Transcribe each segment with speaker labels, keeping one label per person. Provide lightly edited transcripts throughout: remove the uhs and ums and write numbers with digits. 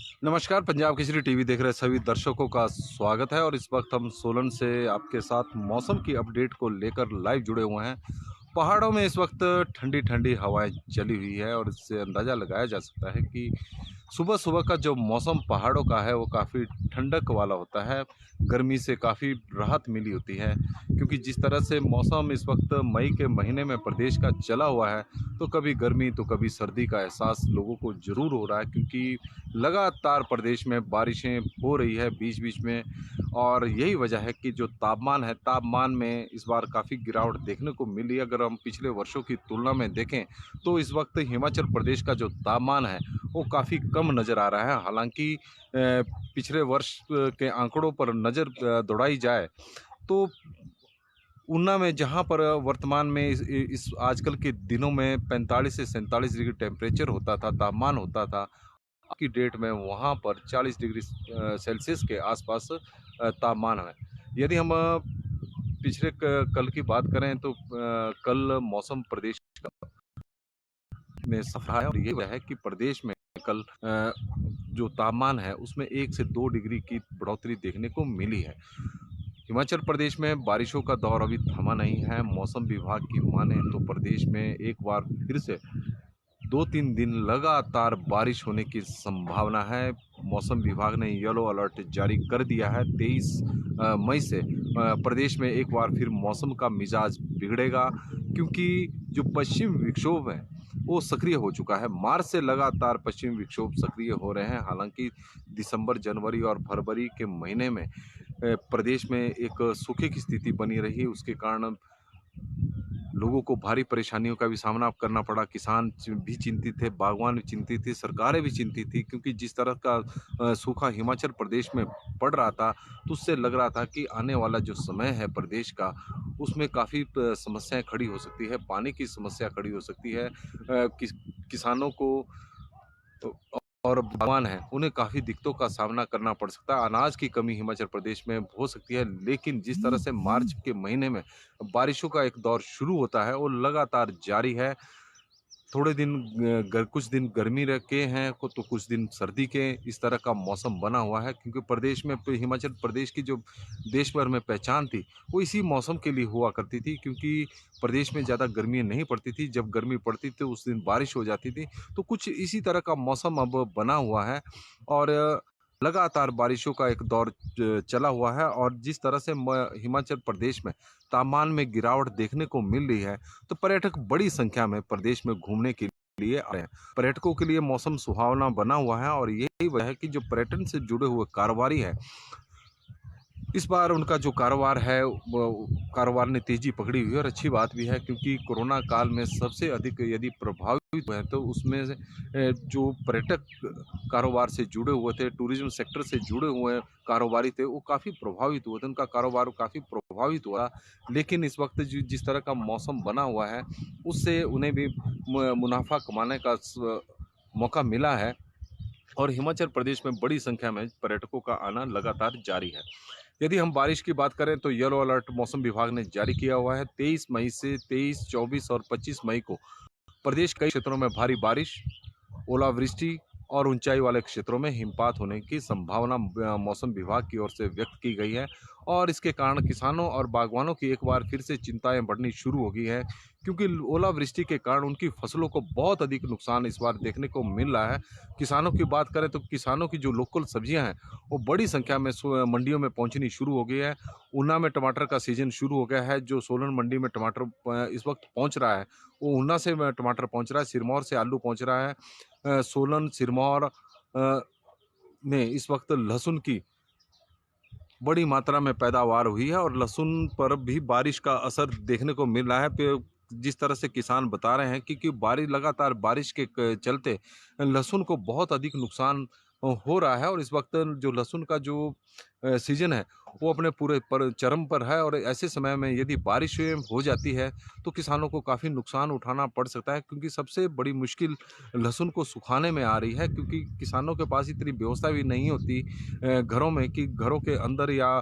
Speaker 1: नमस्कार, पंजाब केसरी टीवी देख रहे सभी दर्शकों का स्वागत है और इस वक्त हम सोलन से आपके साथ मौसम की अपडेट को लेकर लाइव जुड़े हुए हैं। पहाड़ों में इस वक्त ठंडी-ठंडी हवाएं चली हुई है और इससे अंदाज़ा लगाया जा सकता है कि सुबह-सुबह का जो मौसम पहाड़ों का है वो काफ़ी ठंडक वाला होता है। गर्मी से काफ़ी राहत मिली होती है क्योंकि जिस तरह से मौसम इस वक्त मई के महीने में प्रदेश का चला हुआ है, तो कभी गर्मी तो कभी सर्दी का एहसास लोगों को ज़रूर हो रहा है क्योंकि लगातार प्रदेश में बारिशें हो रही है बीच-बीच में और यही वजह है कि जो तापमान है, तापमान में इस बार काफ़ी गिरावट देखने को मिली। अगर हम पिछले वर्षों की तुलना में देखें, तो इस वक्त हिमाचल प्रदेश का जो तापमान है, वो काफ़ी कम नज़र आ रहा है। हालाँकि पिछले वर्ष के आंकड़ों पर नज़र दौड़ाई जाए, तो ऊना में जहाँ पर वर्तमान में इस आजकल के दिनों में 45 से 47 डिग्री टेम्परेचर होता था, तापमान होता था। की डेट में वहाँ पर 40 डिग्री सेल्सियस के आसपास तापमान है। यदि हम पिछले कल की बात करें तो कल मौसम प्रदेश में साफ रहा है और ये वजह है कि प्रदेश में कल जो तापमान है उसमें 1 से 2 डिग्री की बढ़ोतरी देखने को मिली है। हिमाचल प्रदेश में बारिशों का दौर अभी थमा नहीं है। मौसम विभाग की माने तो प्रदेश में एक बार फिर से 2-3 दिन लगातार बारिश होने की संभावना है। मौसम विभाग ने येलो अलर्ट जारी कर दिया है। 23 मई से प्रदेश में एक बार फिर मौसम का मिजाज बिगड़ेगा क्योंकि जो पश्चिम विक्षोभ है वो सक्रिय हो चुका है। मार्च से लगातार पश्चिम विक्षोभ सक्रिय हो रहे हैं। हालांकि दिसंबर, जनवरी और फरवरी के महीने में प्रदेश में एक सूखे की स्थिति बनी रही। उसके कारण लोगों को भारी परेशानियों का भी सामना करना पड़ा। किसान भी चिंतित थे, बागवान भी चिंतित थे, सरकारें भी चिंतित थी क्योंकि जिस तरह का सूखा हिमाचल प्रदेश में पड़ रहा था, तो उससे लग रहा था कि आने वाला जो समय है प्रदेश का, उसमें काफ़ी समस्याएं खड़ी हो सकती है, पानी की समस्या खड़ी हो सकती है। किसानों को और बागवान हैं, उन्हें काफ़ी दिक्कतों का सामना करना पड़ सकता है। अनाज की कमी हिमाचल प्रदेश में हो सकती है, लेकिन जिस तरह से मार्च के महीने में बारिशों का एक दौर शुरू होता है, वो लगातार जारी है। थोड़े दिन कुछ दिन गर्मी के हैं तो कुछ दिन सर्दी के, इस तरह का मौसम बना हुआ है क्योंकि प्रदेश में हिमाचल प्रदेश की जो देश भर में पहचान थी वो इसी मौसम के लिए हुआ करती थी क्योंकि प्रदेश में ज़्यादा गर्मी नहीं पड़ती थी। जब गर्मी पड़ती थी उस दिन बारिश हो जाती थी, तो कुछ इसी तरह का मौसम अब बना हुआ है और लगातार बारिशों का एक दौर चला हुआ है और जिस तरह से हिमाचल प्रदेश में तापमान में गिरावट देखने को मिल रही है, तो पर्यटक बड़ी संख्या में प्रदेश में घूमने के लिए आ रहे हैं। पर्यटकों के लिए मौसम सुहावना बना हुआ है और यही वजह है कि जो पर्यटन से जुड़े हुए कारोबारी हैं, इस बार उनका जो कारोबार है वो कारोबार ने तेजी पकड़ी हुई है और अच्छी बात भी है क्योंकि कोरोना काल में सबसे अधिक यदि प्रभावित हुए हैं तो उसमें से जो पर्यटक कारोबार से जुड़े हुए थे, टूरिज्म सेक्टर से जुड़े हुए कारोबारी थे, वो काफ़ी प्रभावित हुए थे, उनका कारोबार काफ़ी प्रभावित हुआ। लेकिन इस वक्त जिस तरह का मौसम बना हुआ है, उससे उन्हें भी मुनाफा कमाने का मौका मिला है और हिमाचल प्रदेश में बड़ी संख्या में पर्यटकों का आना लगातार जारी है। यदि हम बारिश की बात करें तो येलो अलर्ट मौसम विभाग ने जारी किया हुआ है। 23 मई से 23, 24 और 25 मई को प्रदेश कई क्षेत्रों में भारी बारिश, ओलावृष्टि और ऊंचाई वाले क्षेत्रों में हिमपात होने की संभावना मौसम विभाग की ओर से व्यक्त की गई है और इसके कारण किसानों और बागवानों की एक बार फिर से चिंताएं बढ़नी शुरू हो गई है क्योंकि ओलावृष्टि के कारण उनकी फसलों को बहुत अधिक नुकसान इस बार देखने को मिल रहा है। किसानों की बात करें तो किसानों की जो लोकल सब्जियां हैं वो बड़ी संख्या में मंडियों में पहुंचनी शुरू हो गई है। ऊना में टमाटर का सीजन शुरू हो गया है। जो सोलन मंडी में टमाटर इस वक्त पहुंच रहा है, वो ऊना से टमाटर पहुंच रहा है, सिरमौर से आलू पहुंच रहा है। सोलन, सिरमौर में इस वक्त लहसुन की बड़ी मात्रा में पैदावार हुई है और लहसुन पर भी बारिश का असर देखने को मिल रहा है। जिस तरह से किसान बता रहे हैं कि लगातार बारिश के चलते लहसुन को बहुत अधिक नुकसान हो रहा है और इस वक्त जो लहसुन का जो सीजन है वो अपने पूरे पर चरम पर है और ऐसे समय में यदि बारिश हो जाती है तो किसानों को काफ़ी नुकसान उठाना पड़ सकता है क्योंकि सबसे बड़ी मुश्किल लहसुन को सुखाने में आ रही है क्योंकि किसानों के पास इतनी व्यवस्था भी नहीं होती घरों में कि घरों के अंदर या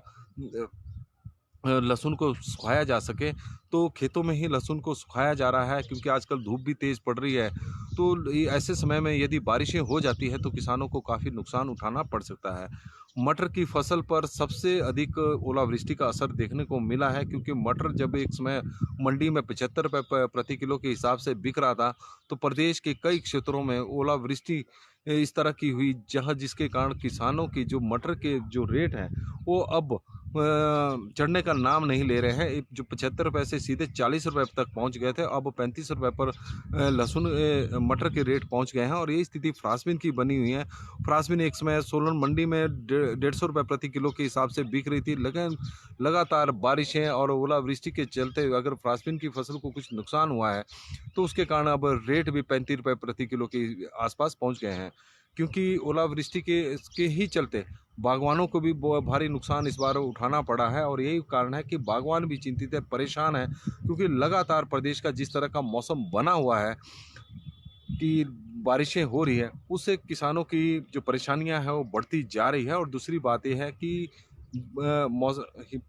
Speaker 1: लहसुन को सुखाया जा सके, तो खेतों में ही लहसुन को सुखाया जा रहा है क्योंकि आजकल धूप भी तेज़ पड़ रही है। तो ऐसे समय में यदि बारिशें हो जाती हैं तो किसानों को काफ़ी नुकसान उठाना पड़ सकता है। मटर की फसल पर सबसे अधिक ओलावृष्टि का असर देखने को मिला है क्योंकि मटर जब एक समय मंडी में ₹75 प्रति किलो के हिसाब से बिक रहा था, तो प्रदेश के कई क्षेत्रों में ओलावृष्टि इस तरह की हुई जहाँ जिसके कारण किसानों की जो मटर के जो रेट हैं, वो अब चढ़ने का नाम नहीं ले रहे हैं। जो ₹75 से सीधे ₹40 तक पहुंच गए थे, अब ₹35 पर लहसुन मटर के रेट पहुंच गए हैं और यही स्थिति फ्रांसबीन की बनी हुई है। फ्रांसबीन एक समय सोलन मंडी में ₹150 प्रति किलो के हिसाब से बिक रही थी, लेकिन लगातार बारिशें और ओलावृष्टि के चलते अगर फ्रांसबीन की फसल को कुछ नुकसान हुआ है, तो उसके कारण अब रेट भी ₹35 प्रति किलो के आसपास पहुंच गए हैं। क्योंकि ओलावृष्टि के ही चलते बागवानों को भी भारी नुकसान इस बार उठाना पड़ा है और यही कारण है कि बागवान भी चिंतित है, परेशान है क्योंकि लगातार प्रदेश का जिस तरह का मौसम बना हुआ है कि बारिशें हो रही है, उससे किसानों की जो परेशानियां हैं वो बढ़ती जा रही है। और दूसरी बात यह है कि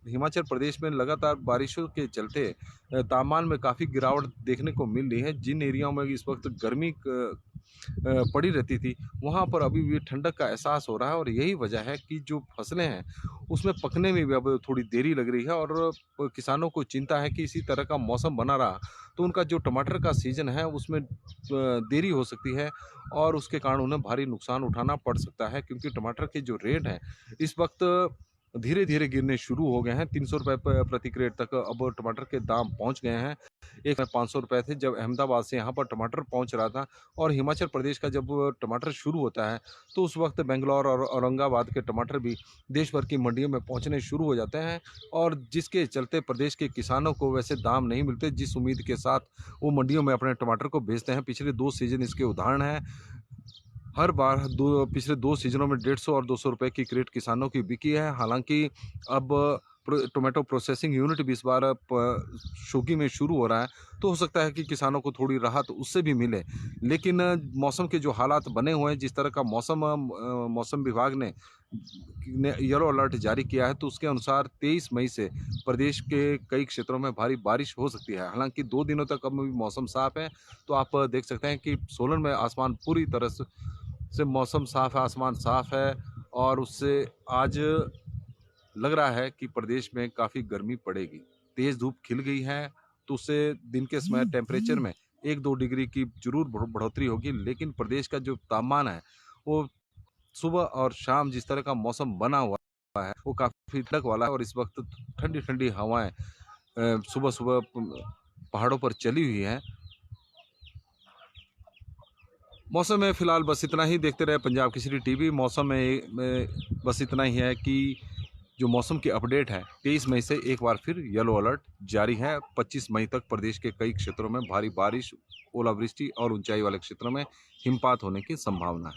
Speaker 1: हिमाचल प्रदेश में लगातार बारिशों के चलते तापमान में काफ़ी गिरावट देखने को मिल रही है। जिन एरियाओं में इस वक्त गर्मी पड़ी रहती थी, वहाँ पर अभी भी ठंडक का एहसास हो रहा है और यही वजह है कि जो फसलें हैं, उसमें पकने में भी अब थोड़ी देरी लग रही है और किसानों को चिंता है कि इसी तरह का मौसम बना रहा, तो उनका जो टमाटर का सीज़न है, उसमें देरी हो सकती है और उसके कारण उन्हें भारी नुकसान उठाना पड़ सकता है क्योंकि टमाटर के जो रेट हैं, इस वक्त धीरे-धीरे गिरने शुरू हो गए हैं। ₹300 प्रति क्रेट तक अब टमाटर के दाम पहुँच गए हैं। एक में ₹500 थे जब अहमदाबाद से यहाँ पर टमाटर पहुँच रहा था और हिमाचल प्रदेश का जब टमाटर शुरू होता है, तो उस वक्त बेंगलौर और औरंगाबाद के टमाटर भी देश भर की मंडियों में पहुँचने शुरू हो जाते हैं और जिसके चलते प्रदेश के किसानों को वैसे दाम नहीं मिलते जिस उम्मीद के साथ वो मंडियों में अपने टमाटर को बेचते हैं। पिछले 2 सीज़न इसके उदाहरण हैं। हर बार पिछले 2 सीज़नों में 150 और ₹200 की क्रेट किसानों की बिकी है। हालाँकि अब टोमेटो प्रोसेसिंग यूनिट भी इस बार शोकी में शुरू हो रहा है, तो हो सकता है कि किसानों को थोड़ी राहत उससे भी मिले। लेकिन मौसम के जो हालात बने हुए हैं, जिस तरह का मौसम विभाग ने येलो अलर्ट जारी किया है, तो उसके अनुसार 23 मई से प्रदेश के कई क्षेत्रों में भारी बारिश हो सकती है। हालाँकि 2 दिनों तक अब भी मौसम साफ है, तो आप देख सकते हैं कि सोलन में आसमान पूरी तरह से मौसम साफ है, आसमान साफ है और उससे आज लग रहा है कि प्रदेश में काफ़ी गर्मी पड़ेगी। तेज़ धूप खिल गई है, तो उससे दिन के समय टेम्परेचर में 1-2 डिग्री की ज़रूर बढ़ोतरी होगी, लेकिन प्रदेश का जो तापमान है, वो सुबह और शाम जिस तरह का मौसम बना हुआ है, वो काफ़ी ठंडक वाला है और इस वक़्त ठंडी-ठंडी हवाएँ सुबह-सुबह पहाड़ों पर चली हुई हैं। मौसम में फ़िलहाल बस इतना ही, देखते रहे पंजाब केसरी टीवी। मौसम में बस इतना ही है कि जो मौसम की अपडेट है, 23 मई से एक बार फिर येलो अलर्ट जारी है। 25 मई तक प्रदेश के कई क्षेत्रों में भारी बारिश, ओलावृष्टि और ऊंचाई वाले क्षेत्रों में हिमपात होने की संभावना है।